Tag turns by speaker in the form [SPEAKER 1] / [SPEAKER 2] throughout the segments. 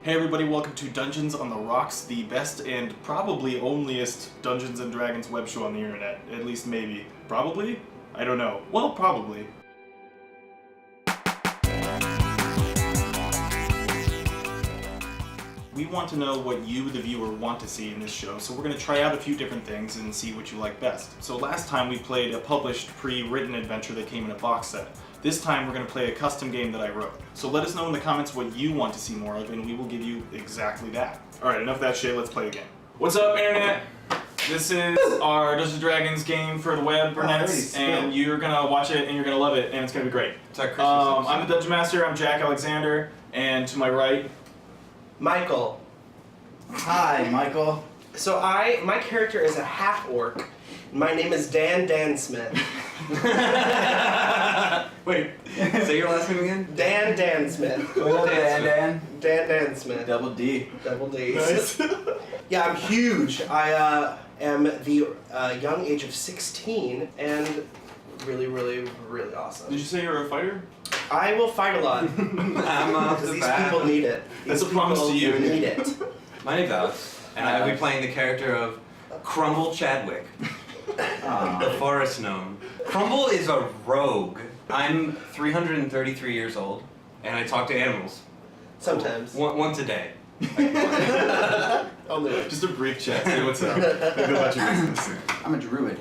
[SPEAKER 1] Hey everybody, welcome to Dungeons on the Rocks, the best and probably onlyest Dungeons & Dragons web show on the internet. At least maybe. Probably? I don't know. Well, probably. We want to know what you, the viewer, want to see in this show, so we're going to try out a few different things and see what you like best. So last time we played a published, pre-written adventure that came in a box set. This time we're going to play a custom game that I wrote. So let us know in the comments what you want to see more of, and we will give you exactly that. Alright, enough of that shit, let's play a game. What's up, Internet? This is our Dungeons & Dragons game for the web, Burnetts, and you're going to watch it and you're going to love it, and it's going to be great.
[SPEAKER 2] It's our Christmas
[SPEAKER 1] I'm the Dungeon Master, I'm Jack Alexander, and to my right...
[SPEAKER 3] Michael.
[SPEAKER 4] Hi, Michael.
[SPEAKER 3] So my character is a half-orc. My name is Dan Smith.
[SPEAKER 2] Wait, say your last name again?
[SPEAKER 3] Dan Smith.
[SPEAKER 4] What up, Dan?
[SPEAKER 3] Dan Smith.
[SPEAKER 4] Double D.
[SPEAKER 3] Double D.
[SPEAKER 1] Nice.
[SPEAKER 3] Yeah, I'm huge. I am the young age of 16 and really awesome.
[SPEAKER 1] Did you say you're a fighter?
[SPEAKER 3] I will fight a lot.
[SPEAKER 2] I'm off
[SPEAKER 3] Because
[SPEAKER 2] the
[SPEAKER 3] these
[SPEAKER 2] bat.
[SPEAKER 3] people need it.
[SPEAKER 1] That's
[SPEAKER 3] These
[SPEAKER 1] a promise
[SPEAKER 3] people
[SPEAKER 1] to you.
[SPEAKER 3] need it.
[SPEAKER 2] My name's Alex, and I'll be playing the character of Crumble Chadwick, the Forest Gnome. Crumble is a rogue. I'm 333 years old, and I talk to animals.
[SPEAKER 3] Sometimes.
[SPEAKER 2] Once a day.
[SPEAKER 3] Only once.
[SPEAKER 1] Just a brief chat, say what's up. Maybe about your business.
[SPEAKER 4] I'm a druid.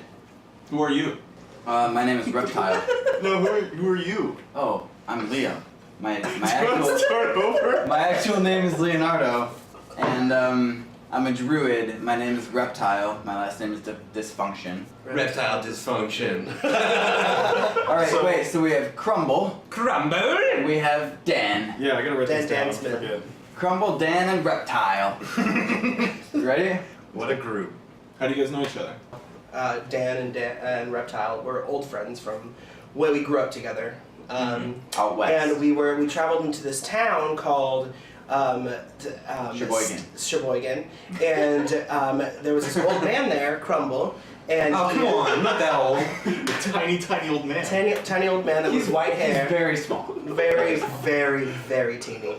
[SPEAKER 1] Who are you?
[SPEAKER 4] My name is Reptile.
[SPEAKER 1] No, who are you?
[SPEAKER 4] Oh, I'm Leo. My
[SPEAKER 1] Do you want to start over?
[SPEAKER 4] actual name is Leonardo, and I'm a druid. My name is Reptile. My last name is Dysfunction.
[SPEAKER 2] Reptile dysfunction.
[SPEAKER 4] All right, so we have Crumble.
[SPEAKER 2] Crumble!
[SPEAKER 4] We have Dan.
[SPEAKER 1] Yeah, I gotta write this
[SPEAKER 3] Dan
[SPEAKER 1] down.
[SPEAKER 3] Smith.
[SPEAKER 1] Forget.
[SPEAKER 4] Crumble, Dan, and Reptile. You ready?
[SPEAKER 2] What a group.
[SPEAKER 1] How do you guys know each other?
[SPEAKER 3] Dan and Reptile were old friends from where we grew up together.
[SPEAKER 4] Out west.
[SPEAKER 3] And we traveled into this town called
[SPEAKER 4] Sheboygan.
[SPEAKER 3] And there was this old man there, Crumble, and
[SPEAKER 2] Oh, come on, not that old.
[SPEAKER 1] Tiny old man.
[SPEAKER 3] tiny old man that was white hair,
[SPEAKER 4] He's very small.
[SPEAKER 3] very teeny.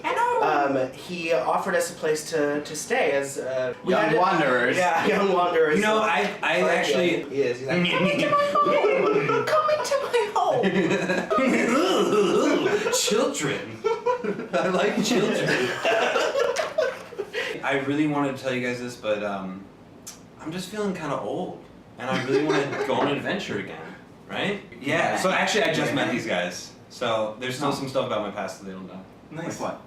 [SPEAKER 3] He offered us a place to stay as
[SPEAKER 4] Young wanderers.
[SPEAKER 3] Yeah, young wanderers.
[SPEAKER 2] You know, I actually...
[SPEAKER 3] He is. He's like, come into my home.
[SPEAKER 2] Children. I like children. I really wanted to tell you guys this, but I'm just feeling kind of old, and I really want to go on an adventure again, right? Yeah. So actually, I just met these guys, so there's still some stuff about my past that they don't know.
[SPEAKER 4] Like what?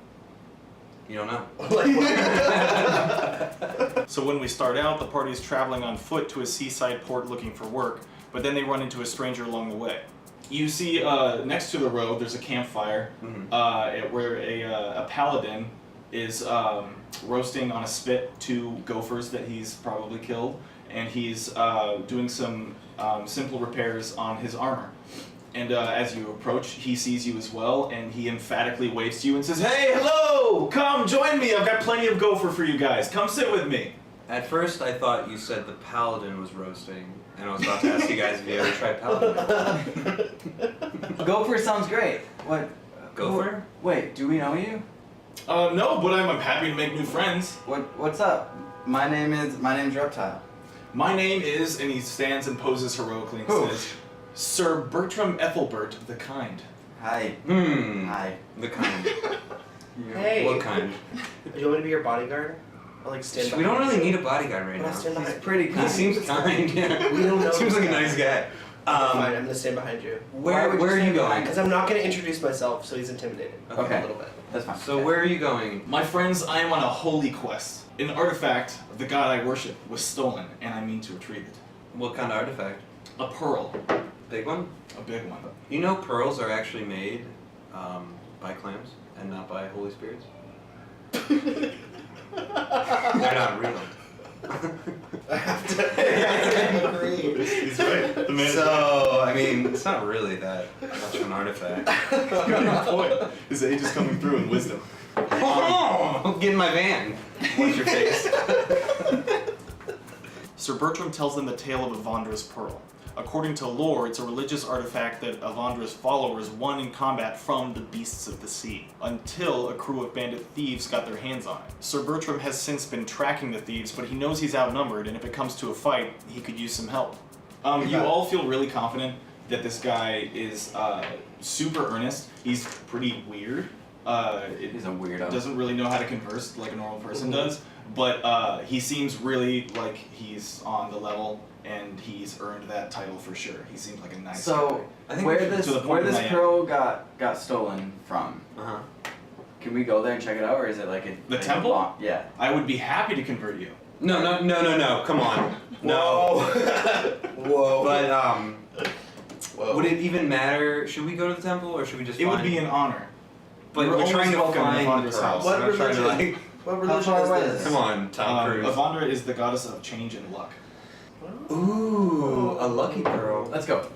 [SPEAKER 2] You don't know.
[SPEAKER 1] So when we start out, the party is traveling on foot to a seaside port looking for work, but then they run into a stranger along the way. You see next to the road, there's a campfire where a paladin is roasting on a spit 2 gophers that he's probably killed, and he's doing some simple repairs on his armor. And as you approach, he sees you as well, and he emphatically waves to you and says, "Hey, hello! Come, join me! I've got plenty of gopher for you guys. Come sit with me."
[SPEAKER 2] At first, I thought you said the paladin was roasting, and I was about to ask you guys if you ever tried paladin.
[SPEAKER 4] Gopher sounds great. What?
[SPEAKER 2] Gopher?
[SPEAKER 4] Wait, do we know you?
[SPEAKER 1] No, but I'm happy to make new friends.
[SPEAKER 4] What's up? My name's Reptile.
[SPEAKER 1] My name is, and he stands and poses heroically and says, Sir Bertram Ethelbert the Kind.
[SPEAKER 4] Hi. Hi.
[SPEAKER 2] The kind.
[SPEAKER 3] Hey.
[SPEAKER 2] What kind?
[SPEAKER 3] Do you want me to be your bodyguard? I'll like stand.
[SPEAKER 2] We don't
[SPEAKER 3] behind
[SPEAKER 2] really
[SPEAKER 3] you.
[SPEAKER 2] need a bodyguard right
[SPEAKER 3] I'll
[SPEAKER 2] now.
[SPEAKER 3] stand
[SPEAKER 4] He's
[SPEAKER 3] behind.
[SPEAKER 4] pretty
[SPEAKER 2] He
[SPEAKER 4] kind.
[SPEAKER 2] seems kind. Yeah.
[SPEAKER 3] We don't know.
[SPEAKER 2] Seems
[SPEAKER 3] this
[SPEAKER 2] like a
[SPEAKER 3] guy.
[SPEAKER 2] nice guy.
[SPEAKER 3] Fine, I'm gonna stand behind you.
[SPEAKER 2] Where
[SPEAKER 4] would you
[SPEAKER 2] are you
[SPEAKER 4] stand
[SPEAKER 2] going?
[SPEAKER 4] behind
[SPEAKER 3] Because I'm not gonna introduce myself, so he's intimidated.
[SPEAKER 4] Okay.
[SPEAKER 3] A little bit.
[SPEAKER 4] That's fine.
[SPEAKER 2] So where are you going?
[SPEAKER 1] My friends, I am on a holy quest. An artifact of the god I worship was stolen, and I mean to retrieve it.
[SPEAKER 2] What kind of artifact?
[SPEAKER 1] A pearl.
[SPEAKER 2] Big one?
[SPEAKER 1] A big one.
[SPEAKER 2] You know pearls are actually made by clams and not by holy spirits? They're not real.
[SPEAKER 3] I have to agree.
[SPEAKER 1] He's right. The man's right.
[SPEAKER 2] So, I mean, it's not really that much of an artifact.
[SPEAKER 1] Good point. His age is coming through in wisdom.
[SPEAKER 2] Oh, get in my van. What's your face?
[SPEAKER 1] Sir Bertram tells them the tale of Avandra's pearl. According to lore, it's a religious artifact that Avandra's followers won in combat from the beasts of the sea, until a crew of bandit thieves got their hands on it. Sir Bertram has since been tracking the thieves, but he knows he's outnumbered, and if it comes to a fight, he could use some help. You all feel really confident that this guy is super earnest. He's pretty weird.
[SPEAKER 4] He's a weirdo.
[SPEAKER 1] Doesn't really know how to converse like a normal person does, but he seems really like he's on the level, and he's earned that title for sure. He seems like a nice guy.
[SPEAKER 4] So,
[SPEAKER 2] I think
[SPEAKER 4] where
[SPEAKER 2] we should-
[SPEAKER 4] this
[SPEAKER 1] to the point
[SPEAKER 4] where this
[SPEAKER 1] that I am.
[SPEAKER 4] pearl got stolen from?
[SPEAKER 2] Uh-huh.
[SPEAKER 4] Can we go there and check it out, or is it like a
[SPEAKER 1] The
[SPEAKER 4] like a
[SPEAKER 1] temple?
[SPEAKER 4] bomb? Yeah.
[SPEAKER 1] I would be happy to convert you.
[SPEAKER 2] No, come on. No.
[SPEAKER 3] Whoa.
[SPEAKER 2] But,
[SPEAKER 3] Whoa.
[SPEAKER 2] would it even matter? Should we go to the temple, or should we just
[SPEAKER 1] It would
[SPEAKER 2] find-
[SPEAKER 1] be an honor.
[SPEAKER 2] But
[SPEAKER 1] You're
[SPEAKER 2] we're
[SPEAKER 1] always
[SPEAKER 2] trying to
[SPEAKER 1] welcome in
[SPEAKER 2] find the
[SPEAKER 1] Avandra's
[SPEAKER 2] pearls.
[SPEAKER 1] house.
[SPEAKER 3] What
[SPEAKER 2] We're not trying to,
[SPEAKER 3] religion?
[SPEAKER 2] like...
[SPEAKER 3] What
[SPEAKER 4] How
[SPEAKER 3] religion
[SPEAKER 4] far
[SPEAKER 3] is
[SPEAKER 4] away
[SPEAKER 3] this?
[SPEAKER 4] is
[SPEAKER 2] Come on, Tom Cruise.
[SPEAKER 1] Avandra is the goddess of change and luck.
[SPEAKER 2] Ooh, a lucky pearl.
[SPEAKER 4] Let's go.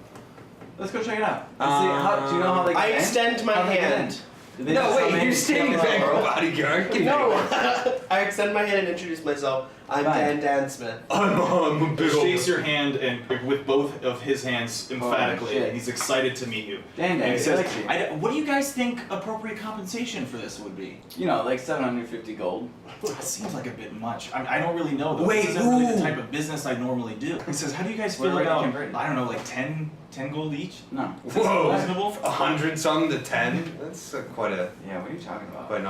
[SPEAKER 4] Let's go check it out. Let's see, do you know how they
[SPEAKER 3] I
[SPEAKER 4] get in?
[SPEAKER 3] extend my
[SPEAKER 4] How they get in?
[SPEAKER 3] hand.
[SPEAKER 4] Did they
[SPEAKER 2] No,
[SPEAKER 4] just come
[SPEAKER 2] wait,
[SPEAKER 4] in,
[SPEAKER 2] you're standing
[SPEAKER 4] kill
[SPEAKER 2] back,
[SPEAKER 4] the pearl?
[SPEAKER 2] bodyguard. Get
[SPEAKER 3] No,
[SPEAKER 2] back.
[SPEAKER 3] I extend my hand and introduce myself. I'm
[SPEAKER 4] Fine.
[SPEAKER 3] Dan Smith.
[SPEAKER 2] I'm a big
[SPEAKER 1] He
[SPEAKER 2] old...
[SPEAKER 1] shakes your hand and with both of his hands emphatically,
[SPEAKER 4] shit.
[SPEAKER 1] and he's excited to meet you.
[SPEAKER 4] Dan,
[SPEAKER 1] And he says,
[SPEAKER 4] like you.
[SPEAKER 1] what do you guys think appropriate compensation for this would be?
[SPEAKER 4] You know, like 750 gold.
[SPEAKER 1] That seems like a bit much. I don't really know though.
[SPEAKER 2] Wait,
[SPEAKER 1] This isn't really the
[SPEAKER 2] ooh.
[SPEAKER 1] type of business I normally do. He says, how do you guys
[SPEAKER 4] We're
[SPEAKER 1] feel
[SPEAKER 4] already
[SPEAKER 1] about,
[SPEAKER 4] converted.
[SPEAKER 1] I don't know, like 10 gold each?
[SPEAKER 4] No.
[SPEAKER 1] Is that
[SPEAKER 2] Whoa.
[SPEAKER 1] reasonable?
[SPEAKER 2] 100 some to 10? That's quite a...
[SPEAKER 4] Yeah, what are you talking about?
[SPEAKER 2] Quite an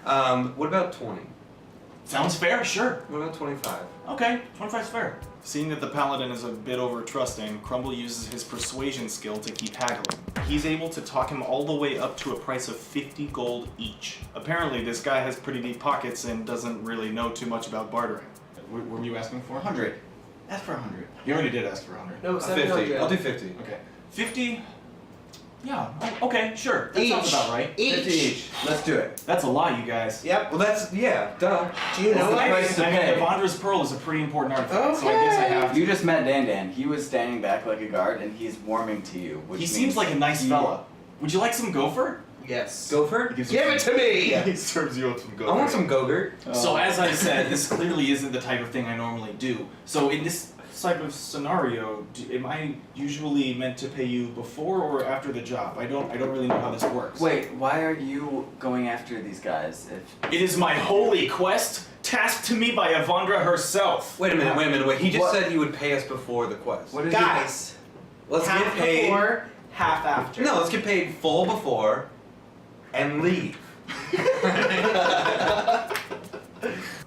[SPEAKER 2] offer. What about 20?
[SPEAKER 1] Sounds fair, sure.
[SPEAKER 2] What about 25?
[SPEAKER 1] Okay, 25's fair. Seeing that the paladin is a bit over-trusting, Crumble uses his persuasion skill to keep haggling. He's able to talk him all the way up to a price of 50 gold each. Apparently, this guy has pretty deep pockets and doesn't really know too much about bartering. What were you asking for?
[SPEAKER 4] 100. Ask for 100.
[SPEAKER 1] You already did ask for 100.
[SPEAKER 3] No,
[SPEAKER 2] 50.
[SPEAKER 3] 700.
[SPEAKER 2] I'll do 50.
[SPEAKER 1] Okay. 50? Yeah, okay, sure. That sounds
[SPEAKER 3] Each.
[SPEAKER 1] about right.
[SPEAKER 4] 50 each. Let's do it.
[SPEAKER 1] That's a lot, you guys.
[SPEAKER 3] Yep.
[SPEAKER 2] Well, that's... Yeah, duh.
[SPEAKER 3] Do you know
[SPEAKER 4] That's the
[SPEAKER 3] what?
[SPEAKER 4] price to
[SPEAKER 1] I mean,
[SPEAKER 4] pay.
[SPEAKER 1] Avandra's Pearl is a pretty important artifact, so I guess I
[SPEAKER 3] Okay.
[SPEAKER 1] have to.
[SPEAKER 4] You just met Dan. He was standing back like a guard, and he's warming to you. Which
[SPEAKER 1] He
[SPEAKER 4] means
[SPEAKER 1] seems like a nice fella. Would you like some gopher?
[SPEAKER 3] Yes.
[SPEAKER 2] Gopher?
[SPEAKER 1] Gives you
[SPEAKER 3] Give it
[SPEAKER 1] some-
[SPEAKER 3] to me!
[SPEAKER 1] He serves you up some gopher.
[SPEAKER 2] I want some Gogurt.
[SPEAKER 1] So as I said, this clearly isn't the type of thing I normally do. So in this type of scenario, am I usually meant to pay you before or after the job? I don't really know how this works.
[SPEAKER 4] Wait, why are you going after these guys? If
[SPEAKER 1] It is my holy quest, tasked to me by Avandra herself.
[SPEAKER 2] Wait a minute. He just
[SPEAKER 4] What?
[SPEAKER 2] said he would pay us before the quest.
[SPEAKER 4] what is
[SPEAKER 3] Guys,
[SPEAKER 2] Let's
[SPEAKER 3] half
[SPEAKER 2] get paid...
[SPEAKER 3] before, half after.
[SPEAKER 2] No, let's get paid full before and leave.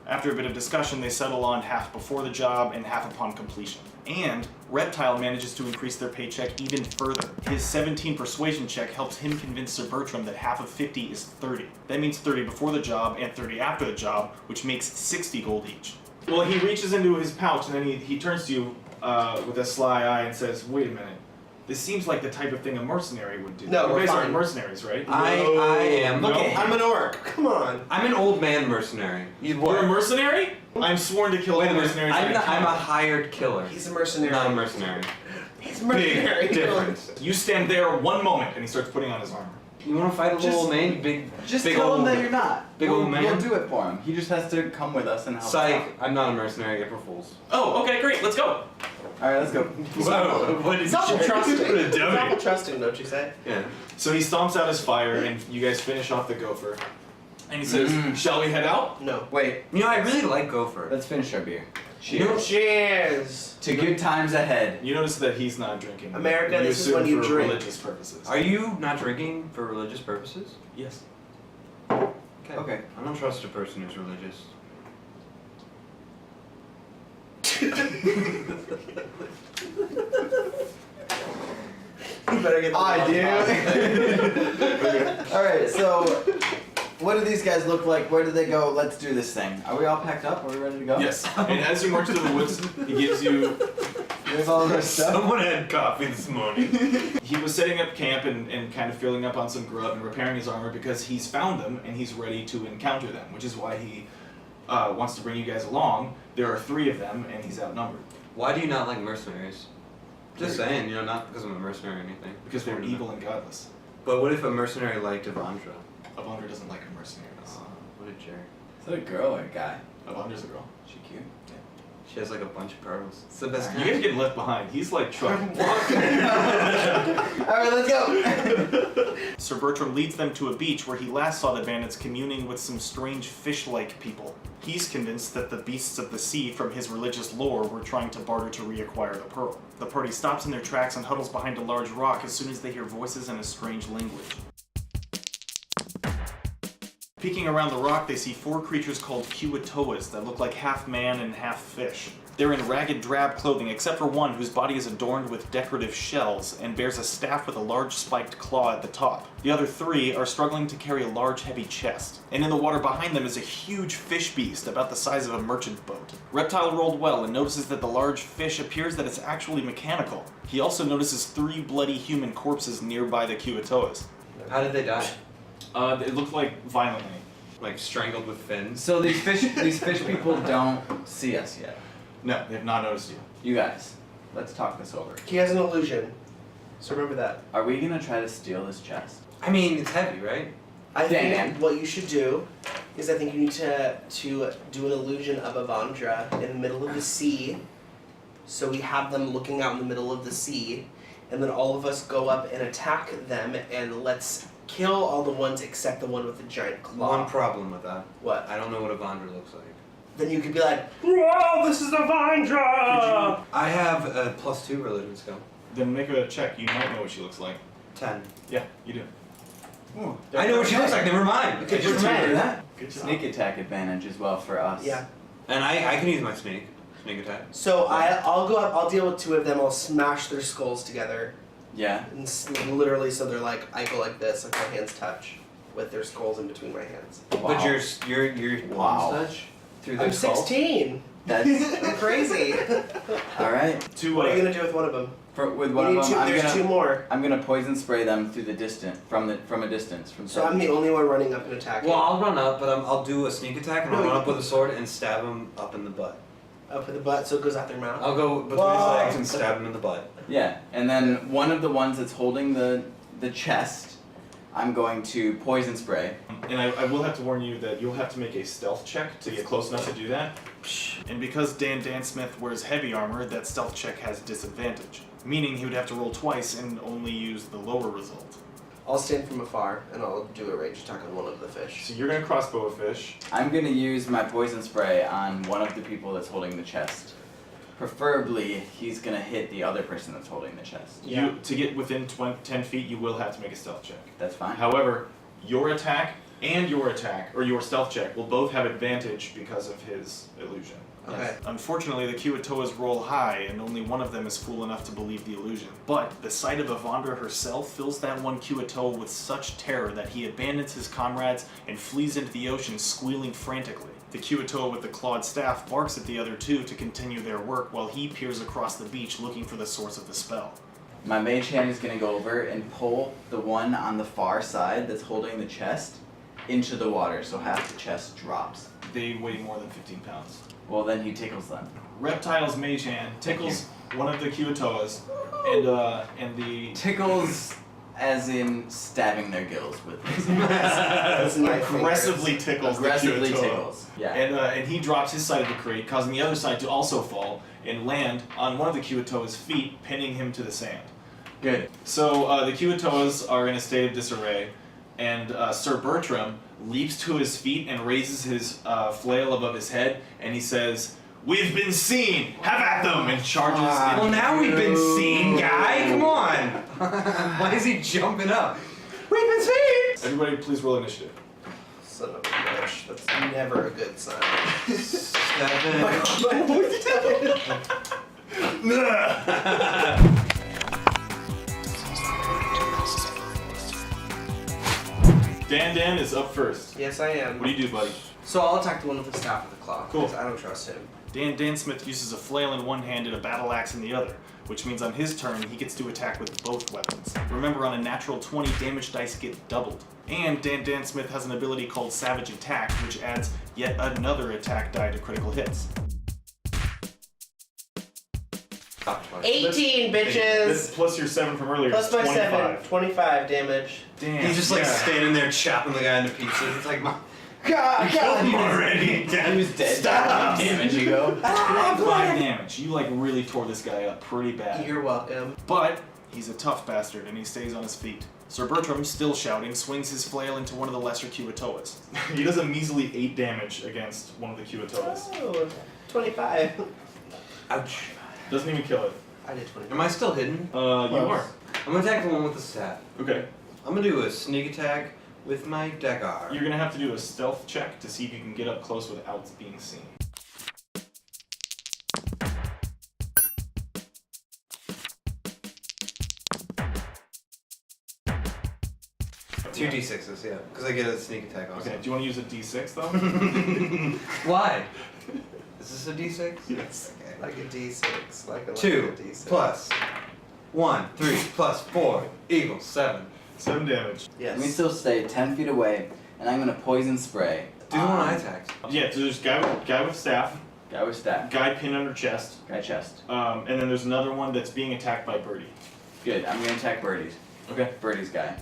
[SPEAKER 1] After a bit of discussion, they settle on half before the job and half upon completion. And Reptile manages to increase their paycheck even further. His 17 persuasion check helps him convince Sir Bertram that half of 50 is 30. That means 30 before the job and 30 after the job, which makes 60 gold each. Well, he reaches into his pouch and then he turns to you with a sly eye and says, wait a minute. This seems like the type of thing a mercenary would do.
[SPEAKER 3] No,
[SPEAKER 1] you
[SPEAKER 3] we're
[SPEAKER 1] guys aren't
[SPEAKER 3] fine.
[SPEAKER 1] mercenaries, right?
[SPEAKER 2] I am...
[SPEAKER 1] No.
[SPEAKER 2] Look at
[SPEAKER 3] I'm
[SPEAKER 2] him.
[SPEAKER 3] an orc. Come on.
[SPEAKER 2] I'm an old man mercenary.
[SPEAKER 1] You're a mercenary? I'm sworn to kill
[SPEAKER 2] Wait a
[SPEAKER 1] all
[SPEAKER 2] minute.
[SPEAKER 1] mercenaries.
[SPEAKER 2] I'm
[SPEAKER 1] I
[SPEAKER 2] a
[SPEAKER 1] encounter.
[SPEAKER 2] hired killer.
[SPEAKER 3] He's a mercenary.
[SPEAKER 2] Not a mercenary.
[SPEAKER 3] He's a mercenary.
[SPEAKER 2] Big difference.
[SPEAKER 1] You stand there one moment, and he starts putting on his armor.
[SPEAKER 2] You want to fight a little
[SPEAKER 4] Just-
[SPEAKER 2] old man? Big,
[SPEAKER 4] Just
[SPEAKER 2] big
[SPEAKER 4] tell
[SPEAKER 2] old...
[SPEAKER 4] him that you're not.
[SPEAKER 2] big
[SPEAKER 4] we'll,
[SPEAKER 2] old man?
[SPEAKER 4] We'll do it for him. He just has to come with us and help us out.
[SPEAKER 2] Psych. I'm not a mercenary. April Fools.
[SPEAKER 1] Oh, okay, great, let's go.
[SPEAKER 4] Alright, let's go.
[SPEAKER 2] Whoa. What did
[SPEAKER 3] It's awful trusting.
[SPEAKER 2] What a
[SPEAKER 3] It's
[SPEAKER 2] dummy.
[SPEAKER 3] awful trusting, don't you say?
[SPEAKER 2] Yeah.
[SPEAKER 1] So he stomps out his fire, and you guys finish off the gopher. And he says, shall we head out?
[SPEAKER 3] No.
[SPEAKER 4] Wait,
[SPEAKER 2] You know, I really like Gopher.
[SPEAKER 4] let's finish our beer.
[SPEAKER 1] Cheers.
[SPEAKER 3] Cheers.
[SPEAKER 4] To good times ahead.
[SPEAKER 1] You notice that he's not drinking.
[SPEAKER 3] America,
[SPEAKER 1] You
[SPEAKER 3] this is
[SPEAKER 1] assume
[SPEAKER 3] when you
[SPEAKER 1] for
[SPEAKER 3] drink.
[SPEAKER 1] religious purposes.
[SPEAKER 2] Are you not drinking for religious purposes?
[SPEAKER 1] Yes.
[SPEAKER 4] Okay.
[SPEAKER 2] I don't trust a person who's religious.
[SPEAKER 3] You better get the
[SPEAKER 4] Alright, so what do these guys look like? Where do they go? Let's do this thing. Are we all packed up? Are we ready to go?
[SPEAKER 1] Yes. And as you march through the woods, he gives you.
[SPEAKER 4] We have all of our stuff.
[SPEAKER 2] Someone had coffee this morning.
[SPEAKER 1] He was setting up camp and kind of filling up on some grub and repairing his armor because he's found them and he's ready to encounter them, which is why he wants to bring you guys along. There are 3 of them, and he's outnumbered.
[SPEAKER 2] Why do you not like mercenaries? Just saying, you know, not because I'm a mercenary or anything.
[SPEAKER 1] Because they're evil and godless.
[SPEAKER 2] But what if a mercenary liked Avandra?
[SPEAKER 1] Avandra doesn't like mercenaries.
[SPEAKER 2] What a jerk.
[SPEAKER 4] Is that a girl or a guy?
[SPEAKER 1] Avandra's a girl.
[SPEAKER 4] She cute?
[SPEAKER 2] She has like a bunch of pearls. It's the best
[SPEAKER 1] You
[SPEAKER 2] kind.
[SPEAKER 1] guys getting left behind. He's like trucking.
[SPEAKER 4] Alright, let's go!
[SPEAKER 1] Sir Bertram leads them to a beach where he last saw the bandits communing with some strange fish-like people. He's convinced that the beasts of the sea from his religious lore were trying to barter to reacquire the pearl. The party stops in their tracks and huddles behind a large rock as soon as they hear voices in a strange language. Peeking around the rock, they see 4 creatures called Kiwatoas that look like half man and half fish. They're in ragged, drab clothing, except for one whose body is adorned with decorative shells and bears a staff with a large spiked claw at the top. The other 3 are struggling to carry a large, heavy chest. And in the water behind them is a huge fish beast about the size of a merchant boat. Reptile rolled well and notices that the large fish appears that it's actually mechanical. He also notices 3 bloody human corpses nearby the Kiwatoas.
[SPEAKER 2] How did they die?
[SPEAKER 1] It looked like violently.
[SPEAKER 2] Like strangled with fins?
[SPEAKER 4] So these fish people don't see us yet.
[SPEAKER 1] No, they have not noticed you.
[SPEAKER 4] You guys, let's talk this over.
[SPEAKER 3] He has an illusion, so remember that.
[SPEAKER 4] Are we gonna try to steal this chest?
[SPEAKER 2] I mean, it's heavy, right?
[SPEAKER 3] I think
[SPEAKER 4] Dan.
[SPEAKER 3] what you should do is I think you need to do an illusion of Avandra in the middle of the sea. So we have them looking out in the middle of the sea, and then all of us go up and attack them, and let's kill all the ones except the one with the giant claw.
[SPEAKER 2] One problem with that.
[SPEAKER 3] What?
[SPEAKER 2] I don't know what Avandra looks like.
[SPEAKER 3] Then you could be like, "Whoa, this is Avandra!"
[SPEAKER 2] I have a +2 religion skill.
[SPEAKER 1] Then make a check. You might know what she looks like.
[SPEAKER 2] 10.
[SPEAKER 1] Yeah, you do.
[SPEAKER 4] Ooh,
[SPEAKER 2] I know what she looks like, never mind.
[SPEAKER 3] You could
[SPEAKER 4] Just
[SPEAKER 3] pretend.
[SPEAKER 4] remember that.
[SPEAKER 1] Good job.
[SPEAKER 4] Sneak attack advantage as well for us.
[SPEAKER 3] Yeah.
[SPEAKER 2] And I can use my sneak attack.
[SPEAKER 3] So I'll go up. I'll deal with 2 of them. I'll smash their skulls together,
[SPEAKER 4] Yeah.
[SPEAKER 3] and literally, so they're like I go like this, like my hands touch, with their skulls in between my hands.
[SPEAKER 4] Wow.
[SPEAKER 2] But your
[SPEAKER 4] Wow.
[SPEAKER 2] palms touch through
[SPEAKER 3] I'm
[SPEAKER 2] the skull?
[SPEAKER 3] 16.
[SPEAKER 4] That's
[SPEAKER 3] I'm crazy.
[SPEAKER 4] alright.
[SPEAKER 3] What are you gonna do with one of them?
[SPEAKER 4] With one of them,
[SPEAKER 3] There's 2 more.
[SPEAKER 4] I'm gonna poison spray them through the distance from a distance.
[SPEAKER 3] So I'm the only one running up and attacking.
[SPEAKER 2] Well, I'll run up, but I'll do a sneak attack, and I'll
[SPEAKER 3] No,
[SPEAKER 2] run
[SPEAKER 3] you-
[SPEAKER 2] up with a sword and stab him up in the butt.
[SPEAKER 3] Up in the butt, so it goes out their mouth.
[SPEAKER 2] I'll go between his
[SPEAKER 3] Whoa.
[SPEAKER 2] legs and stab him in the butt.
[SPEAKER 4] Yeah, and then one of the ones that's holding the chest, I'm going to poison spray.
[SPEAKER 1] And I will have to warn you that you'll have to make a stealth check to get close enough to do that. And because Dan Smith wears heavy armor, that stealth check has disadvantage. Meaning he would have to roll twice and only use the lower result.
[SPEAKER 3] I'll stand from afar and I'll do a range attack on one of the fish.
[SPEAKER 1] So you're gonna crossbow a fish.
[SPEAKER 4] I'm gonna use my poison spray on one of the people that's holding the chest. Preferably, he's gonna hit the other person that's holding the chest.
[SPEAKER 3] Yeah.
[SPEAKER 1] To get within 10 feet, you will have to make a stealth check.
[SPEAKER 4] That's fine.
[SPEAKER 1] However, your attack and your attack, or your stealth check, will both have advantage because of his illusion.
[SPEAKER 3] Okay.
[SPEAKER 1] Unfortunately, the Kiwatoas roll high, and only one of them is fool enough to believe the illusion. But the sight of Avandra herself fills that one Kiwatoa with such terror that he abandons his comrades and flees into the ocean, squealing frantically. The Kiwatoa with the clawed staff barks at the other 2 to continue their work, while he peers across the beach looking for the source of the spell.
[SPEAKER 4] My mage hand is gonna go over and pull the one on the far side that's holding the chest into the water, so half the chest drops.
[SPEAKER 1] They weigh more than 15 pounds.
[SPEAKER 4] Well, then he tickles them.
[SPEAKER 1] Reptile's mage hand tickles one of the Kiwatoas, and the
[SPEAKER 4] Tickles, as in stabbing their gills with his
[SPEAKER 3] That's knife
[SPEAKER 1] aggressively tickles
[SPEAKER 4] aggressively
[SPEAKER 1] the Kiwatoa.
[SPEAKER 4] tickles. Yeah.
[SPEAKER 1] And he drops his side of the crate, causing the other side to also fall and land on one of the Kiwatoa's feet, pinning him to the sand.
[SPEAKER 4] Good.
[SPEAKER 1] So the Kiwatoas are in a state of disarray, and Sir Bertram leaps to his feet and raises his flail above his head, and he says, "We've been seen! Have at them!" and charges in.
[SPEAKER 2] Well, now we've been seen, guy. Come on. Why is he jumping up? We've been seen.
[SPEAKER 1] Everybody, please roll initiative.
[SPEAKER 3] Son of a bitch. That's never a good sign.
[SPEAKER 2] 7.
[SPEAKER 3] My voice
[SPEAKER 1] Dan is up first.
[SPEAKER 3] Yes, I am.
[SPEAKER 1] What do you do, buddy?
[SPEAKER 3] So I'll attack the one with the staff with the claw.
[SPEAKER 1] Cool.
[SPEAKER 3] 'Cause I don't trust him.
[SPEAKER 1] Dan Smith uses a flail in one hand and a battle axe in the other, which means on his turn he gets to attack with both weapons. Remember, on a natural 20, damage dice get doubled. And Dan Smith has an ability called Savage Attack, which adds yet another attack die to critical hits.
[SPEAKER 3] 18 bitches!
[SPEAKER 1] This plus your 7 from earlier.
[SPEAKER 3] Plus
[SPEAKER 1] is
[SPEAKER 3] my
[SPEAKER 1] 25.
[SPEAKER 3] 7. 25 damage.
[SPEAKER 1] Damn.
[SPEAKER 2] He's just like
[SPEAKER 1] yeah.
[SPEAKER 2] standing there chopping the guy into pieces. It's like,
[SPEAKER 4] God,
[SPEAKER 2] Killed him already.
[SPEAKER 4] He was dead.
[SPEAKER 3] Stop.
[SPEAKER 4] Damage you go.
[SPEAKER 1] 5 damage. You like really tore this guy up pretty bad.
[SPEAKER 3] You're welcome.
[SPEAKER 1] But he's a tough bastard and he stays on his feet. Sir Bertram, still shouting, swings his flail into one of the lesser Kiwatoas. He does a measly 8 damage against one of the Kiwatoas.
[SPEAKER 3] Oh, 25.
[SPEAKER 2] Ouch.
[SPEAKER 1] Doesn't even kill it.
[SPEAKER 3] I did 25.
[SPEAKER 2] Am I still hidden?
[SPEAKER 1] You are.
[SPEAKER 2] I'm gonna attack the one with the staff.
[SPEAKER 1] Okay.
[SPEAKER 2] I'm gonna do a sneak attack with my dagger.
[SPEAKER 1] You're gonna have to do a stealth check to see if you can get up close without being seen.
[SPEAKER 2] Two d6s, yeah, because I get a sneak attack also.
[SPEAKER 1] Okay, do you want to use a d6 though?
[SPEAKER 2] Why? Is this a d6?
[SPEAKER 1] Yes.
[SPEAKER 2] Okay.
[SPEAKER 3] Like a D6. Like a
[SPEAKER 2] 2
[SPEAKER 3] D6.
[SPEAKER 2] plus 1, 3 plus 4 equals 7.
[SPEAKER 1] 7 damage.
[SPEAKER 3] Yes.
[SPEAKER 4] We still stay 10 feet away, and I'm gonna poison spray.
[SPEAKER 2] Do the one I attacked.
[SPEAKER 1] Yeah, so there's guy with staff,
[SPEAKER 4] Guy with staff.
[SPEAKER 1] guy pinned under chest,
[SPEAKER 4] Guy chest.
[SPEAKER 1] and then there's another one that's being attacked by Birdie.
[SPEAKER 4] Good. I'm gonna attack Birdie's.
[SPEAKER 1] Okay.
[SPEAKER 4] Birdie's guy.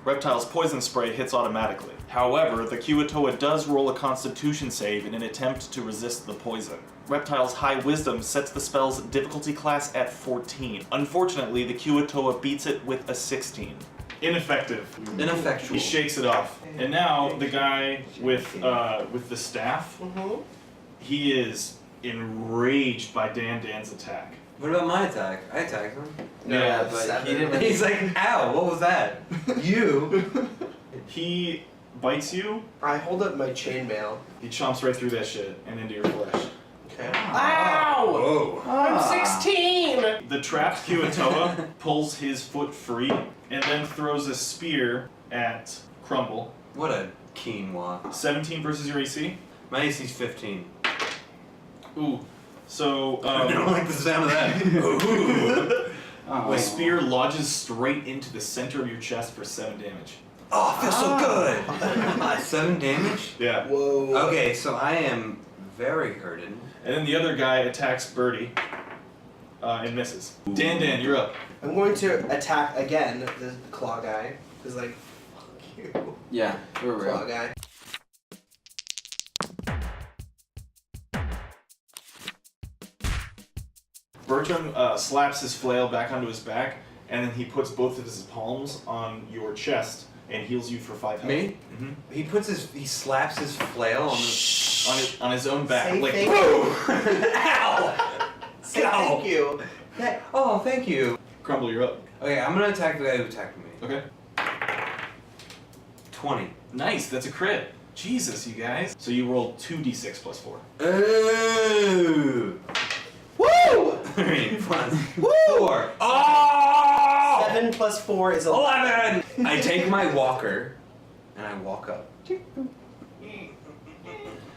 [SPEAKER 1] Reptile's poison spray hits automatically. However, the Kiwatoa does roll a constitution save in an attempt to resist the poison. Reptile's high wisdom sets the spell's difficulty class at 14. Unfortunately, the Kiwatoa beats it with a 16. Ineffective.
[SPEAKER 2] Ineffectual.
[SPEAKER 1] He shakes it off. And now the guy with the staff,
[SPEAKER 3] Mm-hmm.
[SPEAKER 1] he is enraged by Dan's attack.
[SPEAKER 2] What about my attack? I attacked him.
[SPEAKER 4] Yeah, but
[SPEAKER 3] 7.
[SPEAKER 4] he didn't really-
[SPEAKER 2] He's like, ow, what was that? You.
[SPEAKER 1] He bites you,
[SPEAKER 3] I hold up my chainmail.
[SPEAKER 1] he chomps right through that shit and into your flesh.
[SPEAKER 3] Okay.
[SPEAKER 4] Ow!
[SPEAKER 2] Whoa.
[SPEAKER 3] I'm 16!
[SPEAKER 1] The trapped Kiwatoa pulls his foot free and then throws a spear at Crumble.
[SPEAKER 2] What a quinoa.
[SPEAKER 1] 17 versus your AC.
[SPEAKER 2] My AC's 15.
[SPEAKER 1] Ooh. So,
[SPEAKER 2] I don't like the sound of that.
[SPEAKER 4] Oh.
[SPEAKER 1] the spear lodges straight into the center of your chest for 7 damage.
[SPEAKER 2] Oh, it feels so good. 7 damage?
[SPEAKER 1] Yeah.
[SPEAKER 3] Whoa.
[SPEAKER 2] Okay, so I am very hurted.
[SPEAKER 1] And then the other guy attacks Birdie and misses. Dan, you're up.
[SPEAKER 3] I'm going to attack again the claw guy. He's like, fuck you.
[SPEAKER 4] Yeah, we're
[SPEAKER 3] Claw
[SPEAKER 4] real.
[SPEAKER 3] guy.
[SPEAKER 1] Bertram slaps his flail back onto his back, and then he puts both of his palms on your chest and heals you for 5 health.
[SPEAKER 2] Me?
[SPEAKER 1] Mm-hmm.
[SPEAKER 2] He slaps his flail on the...
[SPEAKER 1] On his own back.
[SPEAKER 3] Say
[SPEAKER 1] Like,
[SPEAKER 3] thank
[SPEAKER 1] boom!
[SPEAKER 2] Ow!
[SPEAKER 3] Say
[SPEAKER 2] Ow.
[SPEAKER 3] thank you.
[SPEAKER 2] Oh, thank you.
[SPEAKER 1] Crumble, you're up.
[SPEAKER 2] Okay, I'm gonna attack the guy who attacked me.
[SPEAKER 1] Okay.
[SPEAKER 2] 20.
[SPEAKER 1] Nice, that's a crit. Jesus, you guys. So you rolled 2d6 plus 4.
[SPEAKER 2] Ooh!
[SPEAKER 3] Woo!
[SPEAKER 2] 3 plus
[SPEAKER 3] Woo!
[SPEAKER 2] 4. Oh!
[SPEAKER 3] 7 plus 4 is 11.
[SPEAKER 2] 11! I take my walker and I walk up.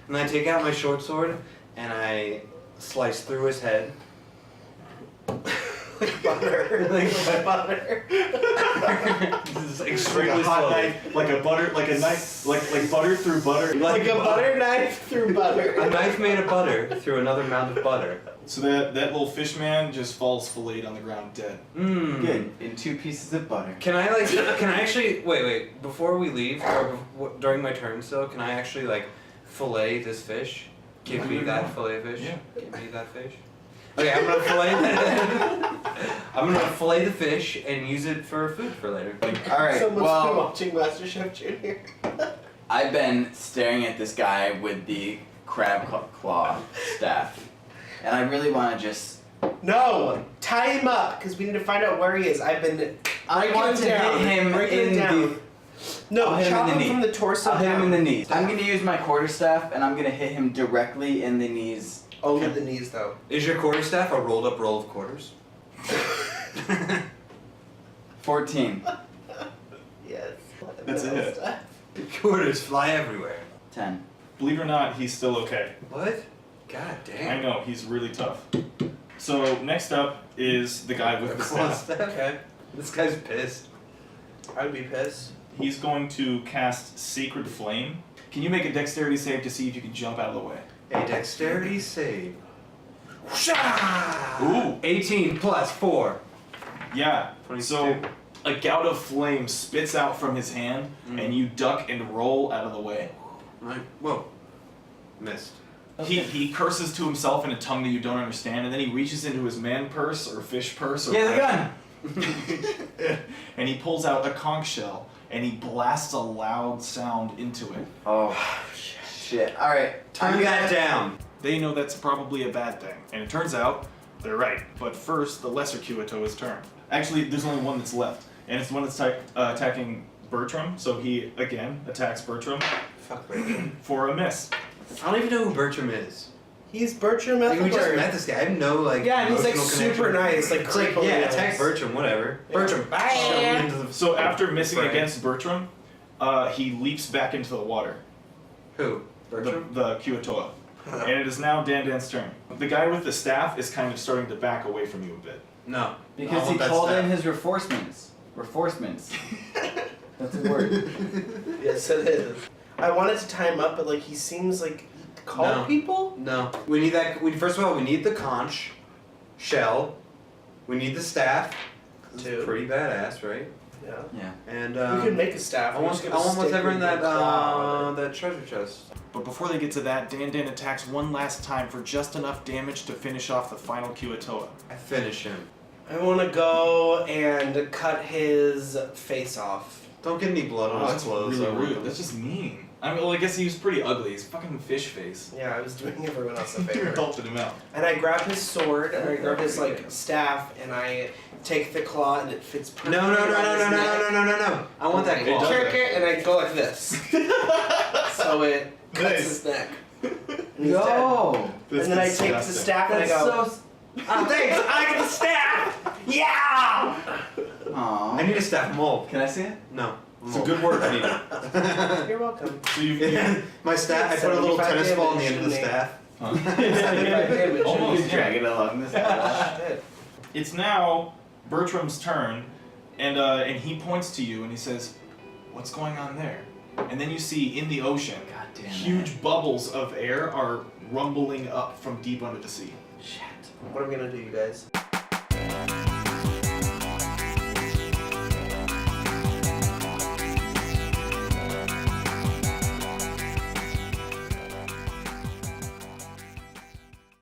[SPEAKER 2] And I take out my short sword and I slice through his head.
[SPEAKER 3] Like butter. Like butter.
[SPEAKER 2] This is extremely slowly.
[SPEAKER 1] like a butter, like a knife, like butter through butter.
[SPEAKER 3] Like a butter knife through butter.
[SPEAKER 2] A knife made of butter through another mound of butter.
[SPEAKER 1] So that little fish man just falls filleted on the ground dead.
[SPEAKER 2] Mmm.
[SPEAKER 4] Good. In 2 pieces of butter.
[SPEAKER 2] Can I actually, wait, before we leave, or during my turn still, can I actually like fillet this fish? Give me that fillet fish?
[SPEAKER 1] Yeah.
[SPEAKER 2] Give me that fish? Okay, I'm gonna fillet the fish and use it for food for later.
[SPEAKER 4] Alright,
[SPEAKER 3] Someone's been
[SPEAKER 4] well,
[SPEAKER 3] watching MasterChef Junior.
[SPEAKER 4] I've been staring at this guy with the crab claw staff. And I really want to just...
[SPEAKER 3] No! Tie him up, because we need to find out where he is.
[SPEAKER 4] I want to hit him
[SPEAKER 3] Breaking
[SPEAKER 4] in the...
[SPEAKER 3] No,
[SPEAKER 4] I'll hit him
[SPEAKER 3] chop
[SPEAKER 4] in the
[SPEAKER 3] him
[SPEAKER 4] knee.
[SPEAKER 3] from the torso
[SPEAKER 4] I'll hit
[SPEAKER 3] down.
[SPEAKER 4] him in the knees. I'm going to use my quarterstaff and I'm going to hit him directly in the knees.
[SPEAKER 3] Only the knees, though.
[SPEAKER 2] Is your quarterstaff a rolled up roll of quarters?
[SPEAKER 4] 14.
[SPEAKER 3] Yes.
[SPEAKER 1] That's it.
[SPEAKER 2] Quarters fly everywhere.
[SPEAKER 4] 10.
[SPEAKER 1] Believe it or not, he's still okay.
[SPEAKER 2] What? God damn.
[SPEAKER 1] I know, he's really tough. So next up is the guy with the staff.
[SPEAKER 3] Okay.
[SPEAKER 2] This guy's pissed.
[SPEAKER 3] I'd be pissed.
[SPEAKER 1] He's going to cast Sacred Flame. Can you make a dexterity save to see if you can jump out of the way?
[SPEAKER 2] A dexterity save.
[SPEAKER 1] Ooh.
[SPEAKER 2] 18 plus 4.
[SPEAKER 1] Yeah.
[SPEAKER 2] 22.
[SPEAKER 1] So a gout of flame spits out from his hand, and you duck and roll out of the way.
[SPEAKER 2] Whoa. Missed.
[SPEAKER 1] He curses to himself in a tongue that you don't understand, and then he reaches into his man purse or fish purse or
[SPEAKER 4] He has a gun.
[SPEAKER 1] and he pulls out a conch shell and he blasts a loud sound into it.
[SPEAKER 4] Oh, shit. All right.
[SPEAKER 2] Turn that down.
[SPEAKER 1] They know that's probably a bad thing, and it turns out they're right. But first, the lesser Kuotoa's turn. Actually, there's only one that's left, and it's the one that's attacking Bertram. So he again attacks Bertram
[SPEAKER 3] Fuck Bertram.
[SPEAKER 1] for a miss.
[SPEAKER 2] I don't even know who Bertram is.
[SPEAKER 3] He's Bertram
[SPEAKER 2] Like, we just
[SPEAKER 3] Ethelbert.
[SPEAKER 2] met this guy. I have no like.
[SPEAKER 3] Yeah, and he's like
[SPEAKER 2] emotional
[SPEAKER 3] super
[SPEAKER 2] connection.
[SPEAKER 3] nice, like
[SPEAKER 2] It's like
[SPEAKER 3] creepily
[SPEAKER 2] yeah,
[SPEAKER 3] nice.
[SPEAKER 2] attack Bertram, whatever.
[SPEAKER 3] Yeah.
[SPEAKER 2] Bertram,
[SPEAKER 3] Bye.
[SPEAKER 2] shove him into the.
[SPEAKER 1] So after missing
[SPEAKER 2] fray.
[SPEAKER 1] against Bertram, he leaps back into the water.
[SPEAKER 2] Who? Bertram.
[SPEAKER 1] The Kuotoa. And it is now Dandan's turn. The guy with the staff is kind of starting to back away from you a bit.
[SPEAKER 2] No.
[SPEAKER 4] Because
[SPEAKER 2] I
[SPEAKER 4] he
[SPEAKER 2] want that
[SPEAKER 4] called
[SPEAKER 2] staff.
[SPEAKER 4] in his reinforcements. Reinforcements. That's a word.
[SPEAKER 3] Yes, it is. I wanted to tie him up, but like he seems like he called
[SPEAKER 2] No.
[SPEAKER 3] people.
[SPEAKER 2] No. We need that. First of all, we need the conch shell. We need the staff. This is
[SPEAKER 3] Two.
[SPEAKER 2] pretty badass, right?
[SPEAKER 3] Yeah.
[SPEAKER 4] Yeah.
[SPEAKER 2] And
[SPEAKER 3] We could make a staff.
[SPEAKER 2] I
[SPEAKER 3] We're
[SPEAKER 2] want
[SPEAKER 3] just gonna
[SPEAKER 2] what's
[SPEAKER 3] stick
[SPEAKER 2] ever in
[SPEAKER 3] with
[SPEAKER 2] that
[SPEAKER 3] the cloud.
[SPEAKER 2] that treasure chest.
[SPEAKER 1] But before they get to that, Dandan attacks one last time for just enough damage to finish off the final Kuotoa.
[SPEAKER 2] I finish him.
[SPEAKER 3] I want to go and cut his face off.
[SPEAKER 2] Don't get any blood on his
[SPEAKER 1] that's
[SPEAKER 2] clothes.
[SPEAKER 1] really
[SPEAKER 2] I want
[SPEAKER 1] rude.
[SPEAKER 2] them.
[SPEAKER 1] That's just mean. I mean, well, I guess he was pretty ugly. He's fucking fish face.
[SPEAKER 3] Yeah, I was doing everyone else a
[SPEAKER 1] You're
[SPEAKER 3] favor.
[SPEAKER 1] helping him out.
[SPEAKER 3] And I grab his sword and I grab his like staff and I take the claw and it fits perfectly.
[SPEAKER 2] No, no, no,
[SPEAKER 3] on
[SPEAKER 2] no,
[SPEAKER 3] his
[SPEAKER 2] no, no,
[SPEAKER 3] neck.
[SPEAKER 2] no, no, no, no. I want that
[SPEAKER 3] I
[SPEAKER 2] claw.
[SPEAKER 1] does
[SPEAKER 3] jerk
[SPEAKER 1] that.
[SPEAKER 3] it and I go like this. So it cuts
[SPEAKER 1] Nice.
[SPEAKER 3] his neck. And he's dead.
[SPEAKER 4] Yo!
[SPEAKER 3] And then I take the
[SPEAKER 1] disgusting.
[SPEAKER 3] staff and I
[SPEAKER 4] That's
[SPEAKER 3] go.
[SPEAKER 4] so.
[SPEAKER 3] Oh, thanks! I get the staff! Yeah!
[SPEAKER 4] Aw.
[SPEAKER 2] I need a staff mold.
[SPEAKER 4] Can I see it?
[SPEAKER 2] No.
[SPEAKER 1] It's a good work, Peter.
[SPEAKER 3] You're welcome.
[SPEAKER 1] So you've
[SPEAKER 2] My staff. I put a little
[SPEAKER 3] 75
[SPEAKER 2] tennis ball on the end of the
[SPEAKER 3] damage,
[SPEAKER 2] staff.
[SPEAKER 3] 75 damage.
[SPEAKER 1] Almost.
[SPEAKER 4] He's dragging along this side.
[SPEAKER 3] Shit.
[SPEAKER 1] It's now Bertram's turn, and he points to you and he says, "What's going on there?" And then you see in the ocean,
[SPEAKER 4] God damn it.
[SPEAKER 1] huge bubbles of air are rumbling up from deep under the sea.
[SPEAKER 3] Shit. What are we gonna do, you guys?